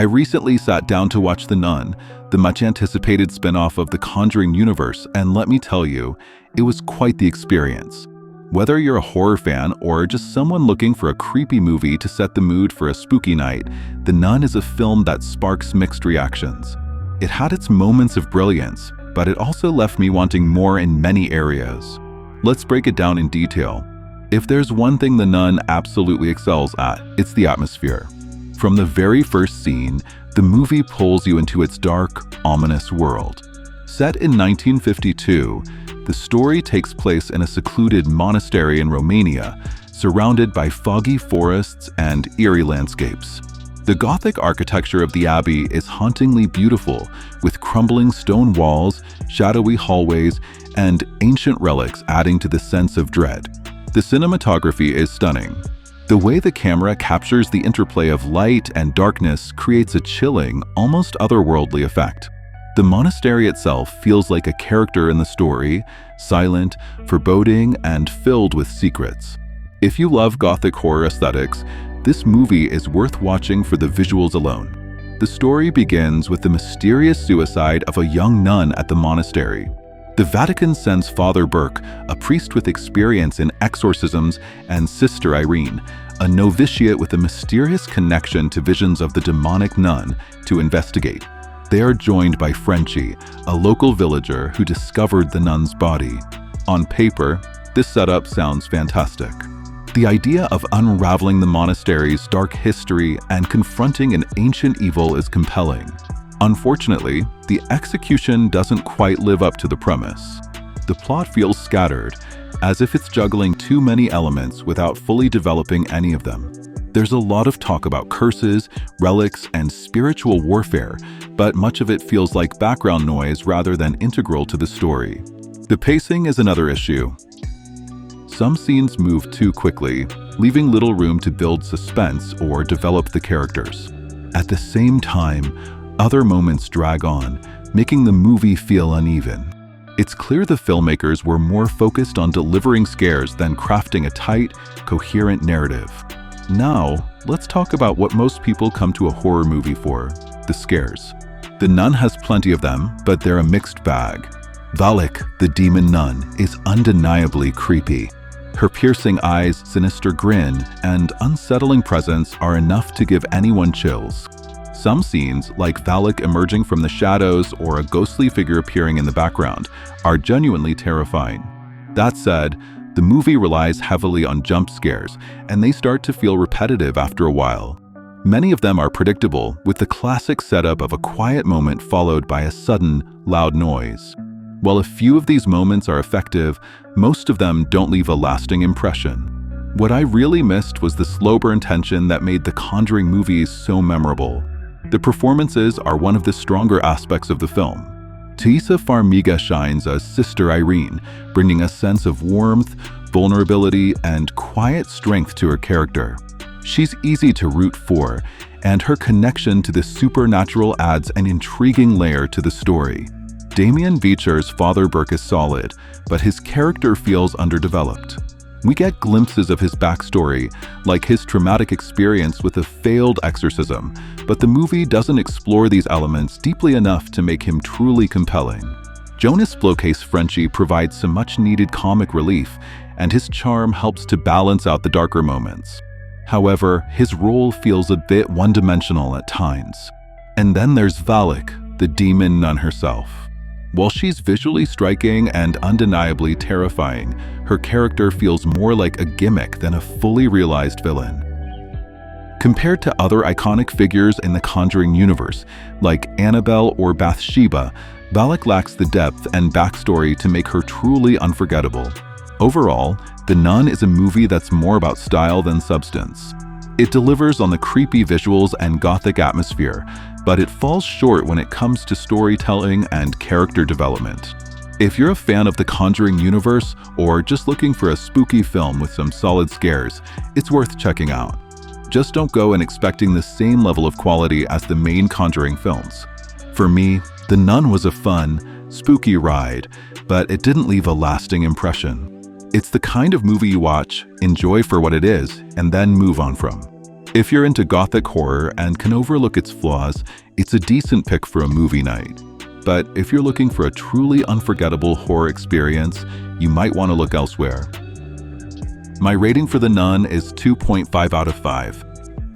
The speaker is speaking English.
I recently sat down to watch The Nun, the much-anticipated spin-off of the Conjuring universe, and let me tell you, it was quite the experience. Whether you're a horror fan or just someone looking for a creepy movie to set the mood for a spooky night, The Nun is a film that sparks mixed reactions. It had its moments of brilliance, but it also left me wanting more in many areas. Let's break it down in detail. If there's one thing The Nun absolutely excels at, it's the atmosphere. From the very first scene, the movie pulls you into its dark, ominous world. Set in 1952, the story takes place in a secluded monastery in Romania, surrounded by foggy forests and eerie landscapes. The Gothic architecture of the abbey is hauntingly beautiful, with crumbling stone walls, shadowy hallways, and ancient relics adding to the sense of dread. The cinematography is stunning. The way the camera captures the interplay of light and darkness creates a chilling, almost otherworldly effect. The monastery itself feels like a character in the story, silent, foreboding, and filled with secrets. If you love Gothic horror aesthetics, this movie is worth watching for the visuals alone. The story begins with the mysterious suicide of a young nun at the monastery. The Vatican sends Father Burke, a priest with experience in exorcisms, and Sister Irene, a novitiate with a mysterious connection to visions of the demonic nun, to investigate. They are joined by Frenchie, a local villager who discovered the nun's body. On paper, this setup sounds fantastic. The idea of unraveling the monastery's dark history and confronting an ancient evil is compelling. Unfortunately, the execution doesn't quite live up to the premise. The plot feels scattered, as if it's juggling too many elements without fully developing any of them. There's a lot of talk about curses, relics, and spiritual warfare, but much of it feels like background noise rather than integral to the story. The pacing is another issue. Some scenes move too quickly, leaving little room to build suspense or develop the characters. At the same time, other moments drag on, making the movie feel uneven. It's clear the filmmakers were more focused on delivering scares than crafting a tight, coherent narrative. Now, let's talk about what most people come to a horror movie for: the scares. The Nun has plenty of them, but they're a mixed bag. Valak, the demon nun, is undeniably creepy. Her piercing eyes, sinister grin, and unsettling presence are enough to give anyone chills. Some scenes, like Valak emerging from the shadows or a ghostly figure appearing in the background, are genuinely terrifying. That said, the movie relies heavily on jump scares, and they start to feel repetitive after a while. Many of them are predictable, with the classic setup of a quiet moment followed by a sudden, loud noise. While a few of these moments are effective, most of them don't leave a lasting impression. What I really missed was the slow burn tension that made the Conjuring movies so memorable. The performances are one of the stronger aspects of the film. Taissa Farmiga shines as Sister Irene, bringing a sense of warmth, vulnerability, and quiet strength to her character. She's easy to root for, and her connection to the supernatural adds an intriguing layer to the story. Damien Beecher's Father Burke is solid, but his character feels underdeveloped. We get glimpses of his backstory, like his traumatic experience with a failed exorcism, but the movie doesn't explore these elements deeply enough to make him truly compelling. Jonas Blokey's Frenchie provides some much-needed comic relief, and his charm helps to balance out the darker moments. However, his role feels a bit one-dimensional at times. And then there's Valak, the demon nun herself. While she's visually striking and undeniably terrifying, her character feels more like a gimmick than a fully realized villain. Compared to other iconic figures in the Conjuring universe, like Annabelle or Bathsheba, Valak lacks the depth and backstory to make her truly unforgettable. Overall, The Nun is a movie that's more about style than substance. It delivers on the creepy visuals and gothic atmosphere, but it falls short when it comes to storytelling and character development. If you're a fan of the Conjuring universe or just looking for a spooky film with some solid scares, it's worth checking out. Just don't go in expecting the same level of quality as the main Conjuring films. For me, The Nun was a fun, spooky ride, but it didn't leave a lasting impression. It's the kind of movie you watch, enjoy for what it is, and then move on from. If you're into gothic horror and can overlook its flaws, it's a decent pick for a movie night. But if you're looking for a truly unforgettable horror experience, you might want to look elsewhere. My rating for The Nun is 2.5 out of 5.